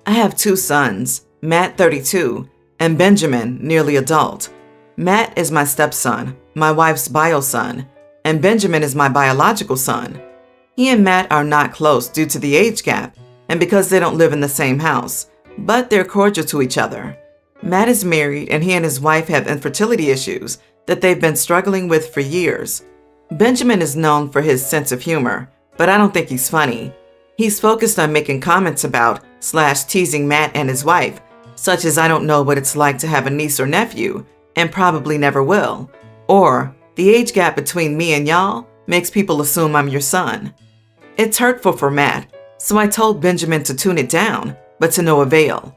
I have two sons, Matt 32 and Benjamin, nearly adult. Matt is my stepson, my wife's bio son, and Benjamin is my biological son. He and Matt are not close due to the age gap and because they don't live in the same house, but they're cordial to each other. Matt is married and he and his wife have infertility issues that they've been struggling with for years. Benjamin is known for his sense of humor, but I don't think he's funny. He's focused on making comments about / teasing Matt and his wife, such as I don't know what it's like to have a niece or nephew, and probably never will. Or, the age gap between me and y'all makes people assume I'm your son. It's hurtful for Matt, so I told Benjamin to tune it down, but to no avail.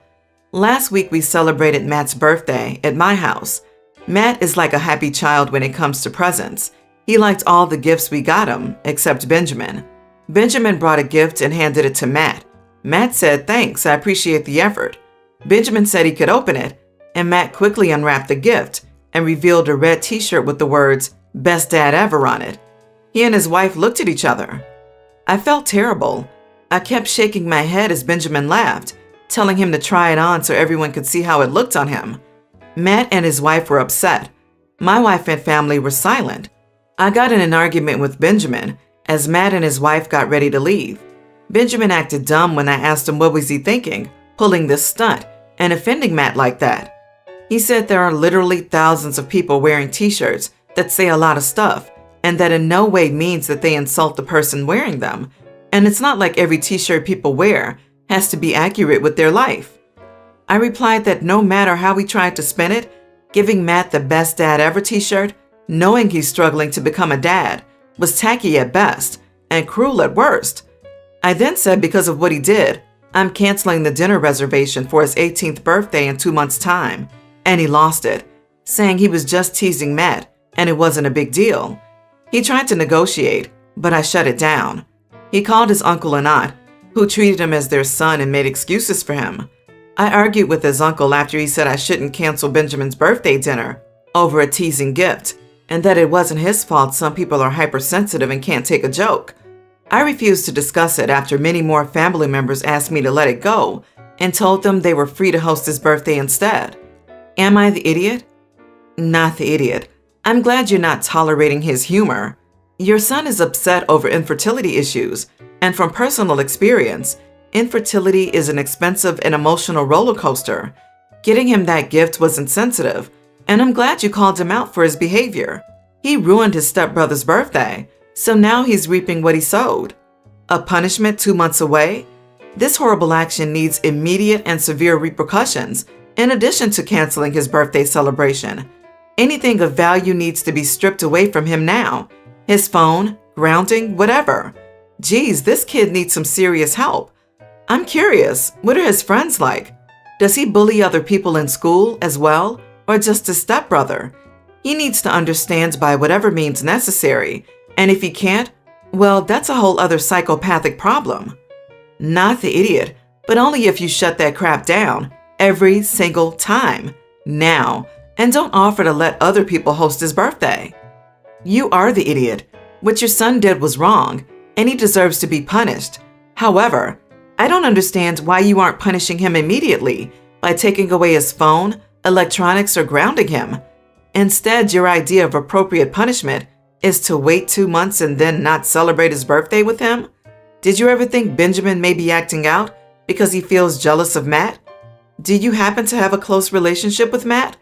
Last week we celebrated Matt's birthday at my house. Matt is like a happy child when it comes to presents. He liked all the gifts we got him, except Benjamin. Benjamin brought a gift and handed it to Matt. Matt said, "Thanks, I appreciate the effort." Benjamin said he could open it, and Matt quickly unwrapped the gift and revealed a red t-shirt with the words, "Best Dad Ever" on it. He and his wife looked at each other. I felt terrible. I kept shaking my head as Benjamin laughed, telling him to try it on so everyone could see how it looked on him. Matt and his wife were upset. My wife and family were silent. I got in an argument with Benjamin as Matt and his wife got ready to leave. Benjamin acted dumb when I asked him what was he thinking, pulling this stunt and offending Matt like that. He said there are literally thousands of people wearing t-shirts that say a lot of stuff, and that in no way means that they insult the person wearing them. And it's not like every t-shirt people wear has to be accurate with their life. I replied that no matter how we tried to spin it, giving Matt the Best Dad Ever t-shirt, knowing he's struggling to become a dad, was tacky at best and cruel at worst. I then said because of what he did, I'm canceling the dinner reservation for his 18th birthday in 2 months' time, and he lost it, saying he was just teasing Matt and it wasn't a big deal. He tried to negotiate, but I shut it down. He called his uncle and aunt, who treated him as their son and made excuses for him. I argued with his uncle after he said I shouldn't cancel Benjamin's birthday dinner over a teasing gift, and that it wasn't his fault some people are hypersensitive and can't take a joke. I refused to discuss it after many more family members asked me to let it go and told them they were free to host his birthday instead. Am I the idiot? Not the idiot. I'm glad you're not tolerating his humor. Your son is upset over infertility issues, and from personal experience, infertility is an expensive and emotional roller coaster. Getting him that gift was insensitive, and I'm glad you called him out for his behavior. He ruined his stepbrother's birthday, so now he's reaping what he sowed. A punishment 2 months away? This horrible action needs immediate and severe repercussions, in addition to canceling his birthday celebration. Anything of value needs to be stripped away from him now. His phone, grounding, whatever. Geez, this kid needs some serious help. I'm curious, what are his friends like? Does he bully other people in school as well, or just his stepbrother? He needs to understand by whatever means necessary, and if he can't, well, that's a whole other psychopathic problem. Not the idiot, but only if you shut that crap down every single time, now, and don't offer to let other people host his birthday. You are the idiot. What your son did was wrong, and he deserves to be punished. However, I don't understand why you aren't punishing him immediately by taking away his phone, electronics, or grounding him. Instead, your idea of appropriate punishment is to wait 2 months and then not celebrate his birthday with him? Did you ever think Benjamin may be acting out because he feels jealous of Matt? Do you happen to have a close relationship with Matt?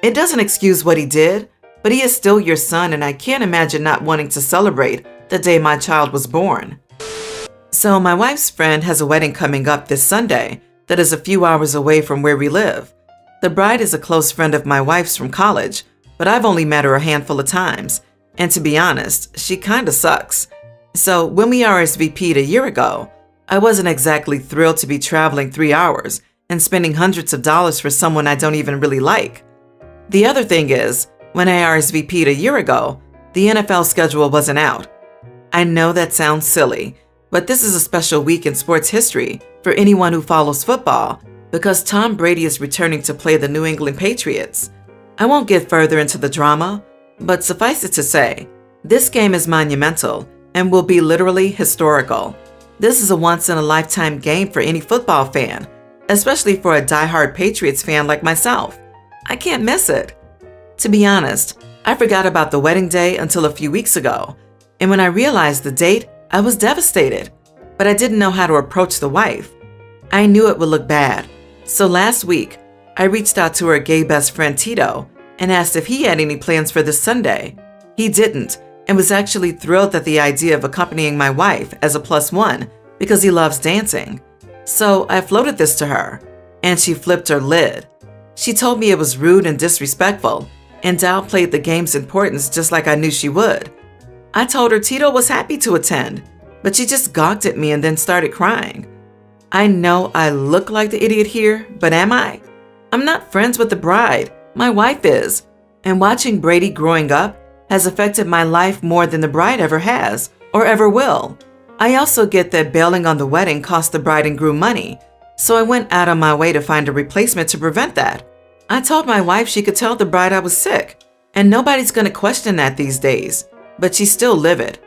It doesn't excuse what he did, but he is still your son, and I can't imagine not wanting to celebrate the day my child was born. So my wife's friend has a wedding coming up this Sunday that is a few hours away from where we live. The bride is a close friend of my wife's from college, but I've only met her a handful of times, and to be honest, she kinda sucks. So when we RSVP'd a year ago, I wasn't exactly thrilled to be traveling 3 hours and spending hundreds of dollars for someone I don't even really like. The other thing is, when I RSVP'd a year ago, the NFL schedule wasn't out. I know that sounds silly, but this is a special week in sports history for anyone who follows football because Tom Brady is returning to play the New England Patriots. I won't get further into the drama, but suffice it to say, this game is monumental and will be literally historical. This is a once-in-a-lifetime game for any football fan, especially for a diehard Patriots fan like myself. I can't miss it. To be honest, I forgot about the wedding day until a few weeks ago, and when I realized the date, I was devastated, but I didn't know how to approach the wife. I knew it would look bad, so last week, I reached out to her gay best friend Tito and asked if he had any plans for this Sunday. He didn't, and was actually thrilled at the idea of accompanying my wife as a +1 because he loves dancing. So I floated this to her, and she flipped her lid. She told me it was rude and disrespectful, and downplayed the game's importance just like I knew she would. I told her Tito was happy to attend, but she just gawked at me and then started crying. I know I look like the idiot here, but am I? I'm not friends with the bride. My wife is. And watching Brady growing up has affected my life more than the bride ever has or ever will. I also get that bailing on the wedding cost the bride and groom money, so I went out of my way to find a replacement to prevent that. I told my wife she could tell the bride I was sick, and nobody's going to question that these days, but she's still livid.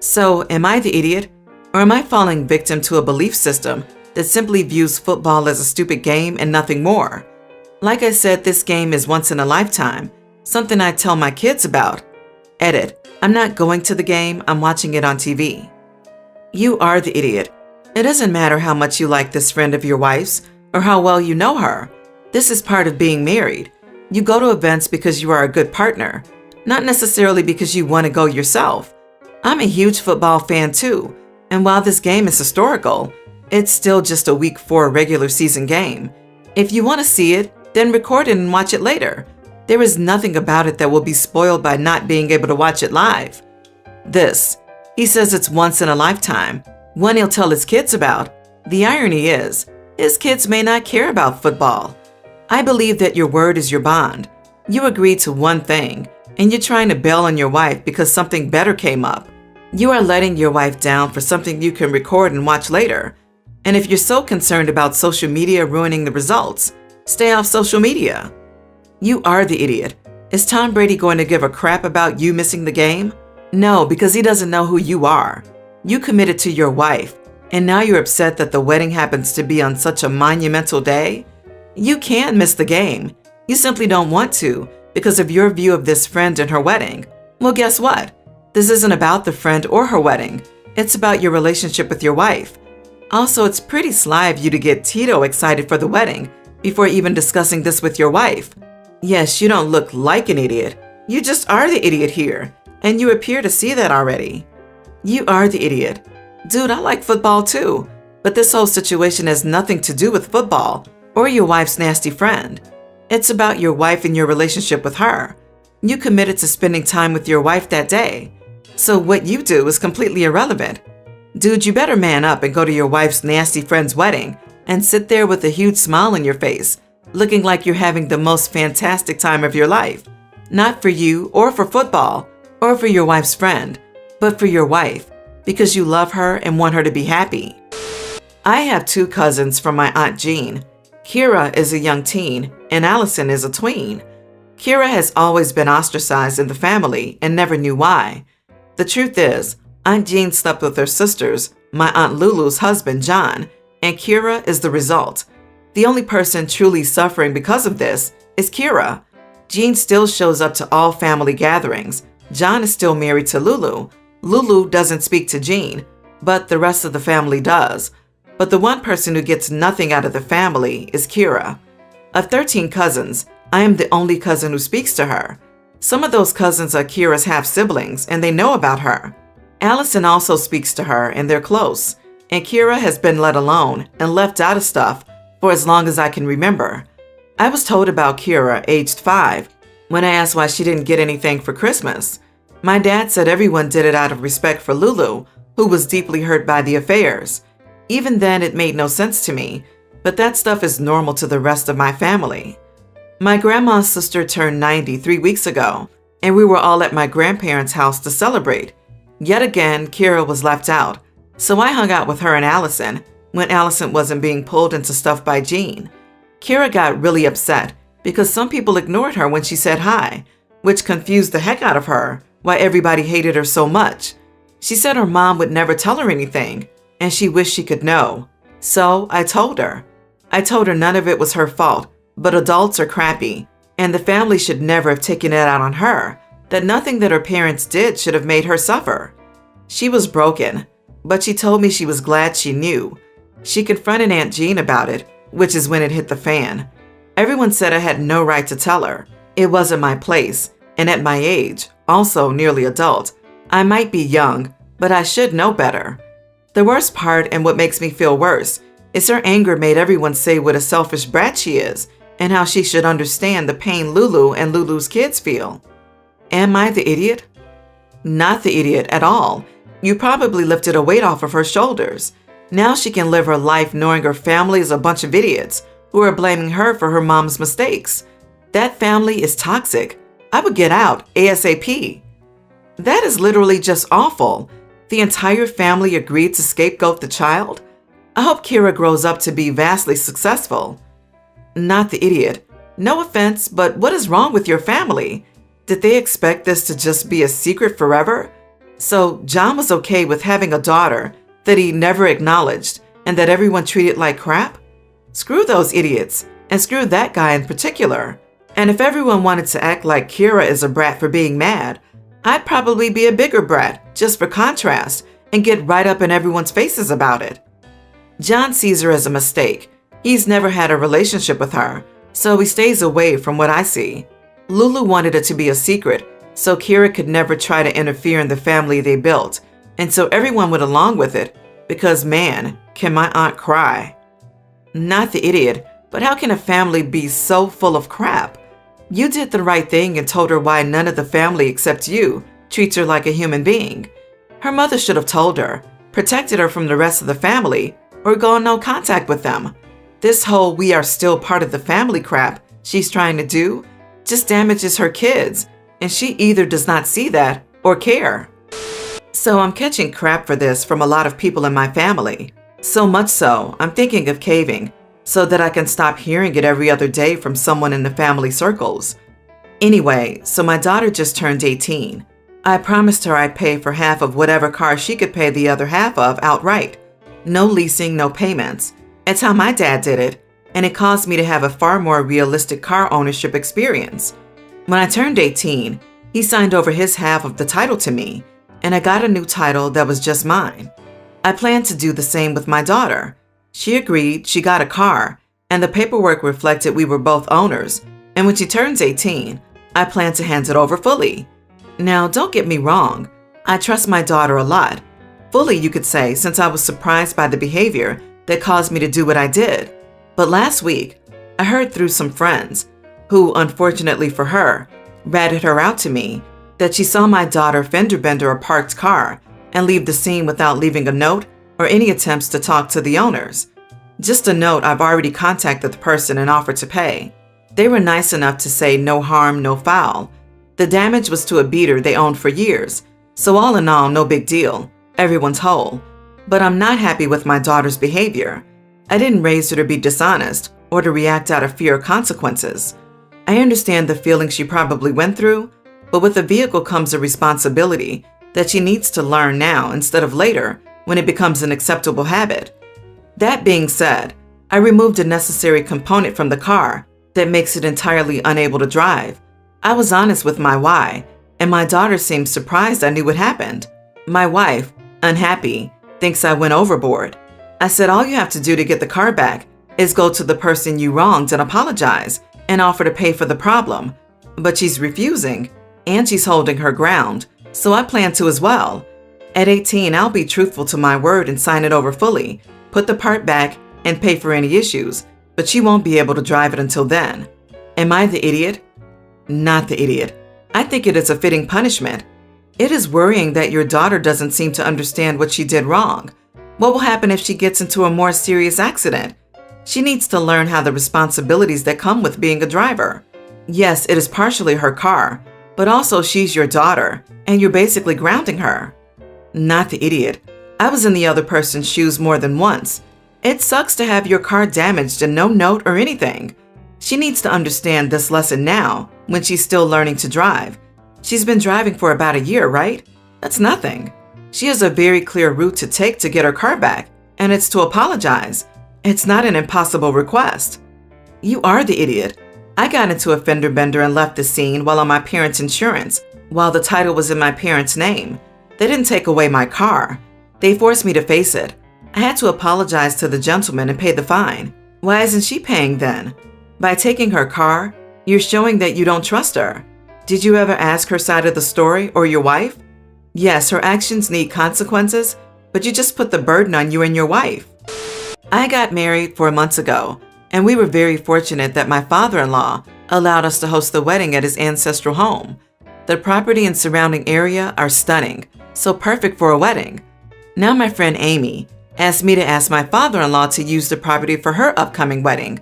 So am I the idiot, or am I falling victim to a belief system that simply views football as a stupid game and nothing more? Like I said, this game is once in a lifetime, something I tell my kids about. Edit, I'm not going to the game, I'm watching it on TV. You are the idiot. It doesn't matter how much you like this friend of your wife's or how well you know her. This is part of being married. You go to events because you are a good partner, not necessarily because you want to go yourself. I'm a huge football fan too, and while this game is historical, it's still just a week 4 regular season game. If you want to see it, then record it and watch it later. There is nothing about it that will be spoiled by not being able to watch it live. This, he says it's once in a lifetime, one he'll tell his kids about. The irony is, his kids may not care about football. I believe that your word is your bond. You agreed to one thing, and you're trying to bail on your wife because something better came up. You are letting your wife down for something you can record and watch later. And if you're so concerned about social media ruining the results, stay off social media. You are the idiot. Is Tom Brady going to give a crap about you missing the game? No, because he doesn't know who you are. You committed to your wife, and now you're upset that the wedding happens to be on such a monumental day? You can miss the game. You simply don't want to because of your view of this friend and her wedding. Well, guess what? This isn't about the friend or her wedding. It's about your relationship with your wife. Also, it's pretty sly of you to get Tito excited for the wedding before even discussing this with your wife. Yes, you don't look like an idiot. You just are the idiot here, and you appear to see that already. You are the idiot. Dude, I like football too, but this whole situation has nothing to do with football or your wife's nasty friend. It's about your wife and your relationship with her. You committed to spending time with your wife that day, so what you do is completely irrelevant. Dude, you better man up and go to your wife's nasty friend's wedding and sit there with a huge smile on your face, looking like you're having the most fantastic time of your life. Not for you or for football or for your wife's friend, but for your wife, because you love her and want her to be happy. I have 2 cousins from my Aunt Jean. Kira is a young teen and Allison is a tween. Kira has always been ostracized in the family and never knew why. The truth is, Aunt Jean slept with her sisters, my Aunt Lulu's husband, John, and Kira is the result. The only person truly suffering because of this is Kira. Jean still shows up to all family gatherings. John is still married to Lulu. Lulu doesn't speak to Jean, but the rest of the family does. But the one person who gets nothing out of the family is Kira. Of 13 cousins, I am the only cousin who speaks to her. Some of those cousins are Kira's half-siblings, and they know about her. Allison also speaks to her, and they're close. And Kira has been let alone and left out of stuff for as long as I can remember. I was told about Kira, aged 5, when I asked why she didn't get anything for Christmas. My dad said everyone did it out of respect for Lulu, who was deeply hurt by the affairs. Even then, it made no sense to me, but that stuff is normal to the rest of my family. My grandma's sister turned 90 3 weeks ago, and we were all at my grandparents' house to celebrate. Yet again, Kira was left out, so I hung out with her and Allison when Allison wasn't being pulled into stuff by Jean. Kira got really upset because some people ignored her when she said hi, which confused the heck out of her why everybody hated her so much. She said her mom would never tell her anything, and she wished she could know. So I told her. I told her none of it was her fault, but adults are crappy, and the family should never have taken it out on her, that nothing that her parents did should have made her suffer. She was broken, but she told me she was glad she knew. She confronted Aunt Jean about it, which is when it hit the fan. Everyone said I had no right to tell her. It wasn't my place, and at my age, also nearly adult, I might be young, but I should know better. The worst part, and what makes me feel worse, is her anger made everyone say what a selfish brat she is and how she should understand the pain Lulu and Lulu's kids feel. Am I the idiot? Not the idiot at all. You probably lifted a weight off of her shoulders. Now she can live her life knowing her family is a bunch of idiots who are blaming her for her mom's mistakes. That family is toxic. I would get out ASAP. That is literally just awful. The entire family agreed to scapegoat the child? I hope Kira grows up to be vastly successful. Not the idiot. No offense, but what is wrong with your family? Did they expect this to just be a secret forever? So John was okay with having a daughter that he never acknowledged and that everyone treated like crap? Screw those idiots, and screw that guy in particular. And if everyone wanted to act like Kira is a brat for being mad, I'd probably be a bigger brat, just for contrast, and get right up in everyone's faces about it. John sees her as a mistake. He's never had a relationship with her, so he stays away from what I see. Lulu wanted it to be a secret, so Kira could never try to interfere in the family they built, and so everyone went along with it, because man, can my aunt cry. Not the idiot, but how can a family be so full of crap? You did the right thing and told her why none of the family except you treats her like a human being. Her mother should have told her, protected her from the rest of the family, or gone no contact with them. This whole we are still part of the family crap she's trying to do just damages her kids, and she either does not see that or care. So I'm catching crap for this from a lot of people in my family. So much so, I'm thinking of caving so that I can stop hearing it every other day from someone in the family circles. Anyway, so my daughter just turned 18. I promised her I'd pay for half of whatever car she could pay the other half of outright. No leasing, no payments. It's how my dad did it, and it caused me to have a far more realistic car ownership experience. When I turned 18, he signed over his half of the title to me, and I got a new title that was just mine. I plan to do the same with my daughter. She agreed, she got a car, and the paperwork reflected we were both owners, and when she turns 18, I plan to hand it over fully. Now, don't get me wrong, I trust my daughter a lot. Fully, you could say, since I was surprised by the behavior that caused me to do what I did. But last week, I heard through some friends, who, unfortunately for her, ratted her out to me, that she saw my daughter fender bender a parked car and leave the scene without leaving a note or any attempts to talk to the owners. Just a note, I've already contacted the person and offered to pay. They were nice enough to say no harm, no foul. The damage was to a beater they owned for years, so all in all, no big deal. Everyone's whole. But I'm not happy with my daughter's behavior. I didn't raise her to be dishonest or to react out of fear of consequences. I understand the feelings she probably went through, but with a vehicle comes a responsibility that she needs to learn now instead of later when it becomes an acceptable habit. That being said, I removed a necessary component from the car that makes it entirely unable to drive. I was honest with my why, and my daughter seemed surprised I knew what happened. My wife, unhappy, thinks I went overboard. I said all you have to do to get the car back is go to the person you wronged and apologize and offer to pay for the problem. But she's refusing, and she's holding her ground, so I plan to as well. At 18, I'll be truthful to my word and sign it over fully, put the part back, and pay for any issues, but she won't be able to drive it until then. Am I the idiot? Not the idiot. I think it is a fitting punishment. It is worrying that your daughter doesn't seem to understand what she did wrong. What will happen if she gets into a more serious accident? She needs to learn how the responsibilities that come with being a driver. Yes, it is partially her car, but also she's your daughter, and you're basically grounding her. Not the idiot. I was in the other person's shoes more than once. It sucks to have your car damaged and no note or anything. She needs to understand this lesson now, when she's still learning to drive. She's been driving for about a year, right? That's nothing. She has a very clear route to take to get her car back, and it's to apologize. It's not an impossible request. You are the idiot. I got into a fender bender and left the scene while on my parents' insurance, while the title was in my parents' name. They didn't take away my car. They forced me to face it. I had to apologize to the gentleman and pay the fine. Why isn't she paying then? By taking her car, you're showing that you don't trust her. Did you ever ask her side of the story or your wife? Yes, her actions need consequences, but you just put the burden on you and your wife. I got married 4 months ago, and we were very fortunate that my father-in-law allowed us to host the wedding at his ancestral home. The property and surrounding area are stunning, so perfect for a wedding. Now my friend Amy asked me to ask my father-in-law to use the property for her upcoming wedding.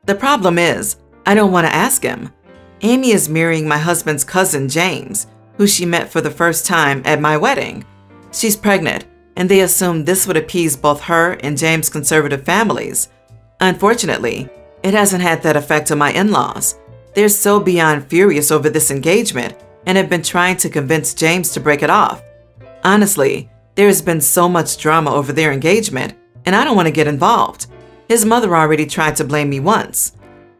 The problem is, I don't want to ask him. Amy is marrying my husband's cousin, James, who she met for the first time at my wedding. She's pregnant, and they assumed this would appease both her and James' conservative families. Unfortunately, it hasn't had that effect on my in-laws. They're so beyond furious over this engagement and have been trying to convince James to break it off. Honestly, there has been so much drama over their engagement, and I don't want to get involved. His mother already tried to blame me once.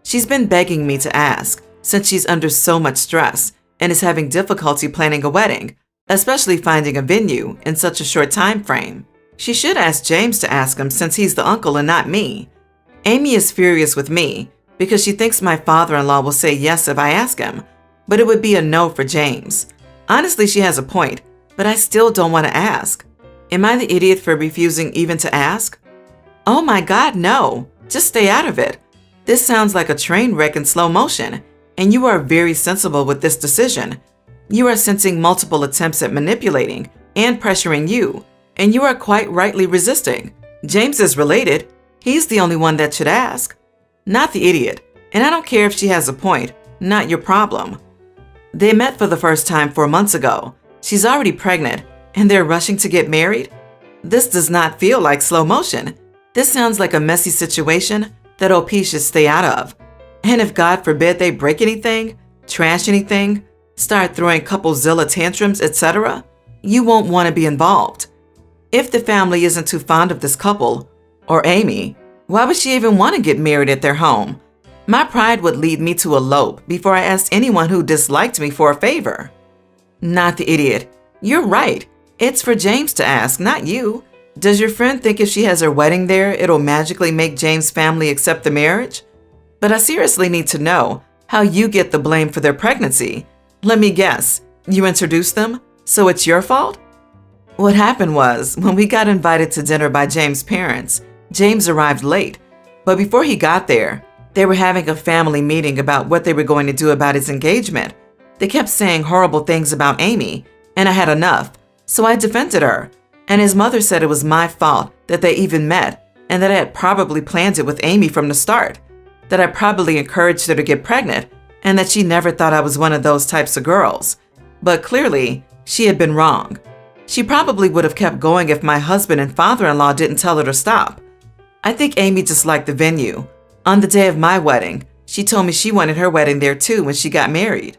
She's been begging me to ask, since she's under so much stress and is having difficulty planning a wedding, especially finding a venue in such a short time frame. She should ask James to ask him since he's the uncle and not me. Amy is furious with me because she thinks my father-in-law will say yes if I ask him, but it would be a no for James. Honestly, she has a point, but I still don't want to ask. Am I the idiot for refusing even to ask? Oh my God, no. Just stay out of it. This sounds like a train wreck in slow motion, and you are very sensible with this decision. You are sensing multiple attempts at manipulating and pressuring you, and you are quite rightly resisting. James is related. He's the only one that should ask. Not the idiot, and I don't care if she has a point, not your problem. They met for the first time 4 months ago. She's already pregnant, and they're rushing to get married? This does not feel like slow motion. This sounds like a messy situation that OP should stay out of. And if God forbid they break anything, trash anything, start throwing couplezilla tantrums, etc., you won't want to be involved. If the family isn't too fond of this couple, or Amy, why would she even want to get married at their home? My pride would lead me to elope before I asked anyone who disliked me for a favor. Not the idiot. You're right. It's for James to ask, not you. Does your friend think if she has her wedding there, it'll magically make James' family accept the marriage? But I seriously need to know how you get the blame for their pregnancy. Let me guess, you introduced them, so it's your fault? What happened was, when we got invited to dinner by James' parents, James arrived late. But before he got there, they were having a family meeting about what they were going to do about his engagement. They kept saying horrible things about Amy, and I had enough. So I defended her, and his mother said it was my fault that they even met and that I had probably planned it with Amy from the start, that I probably encouraged her to get pregnant and that she never thought I was one of those types of girls. But clearly, she had been wrong. She probably would have kept going if my husband and father-in-law didn't tell her to stop. I think Amy just liked the venue. On the day of my wedding, she told me she wanted her wedding there too when she got married.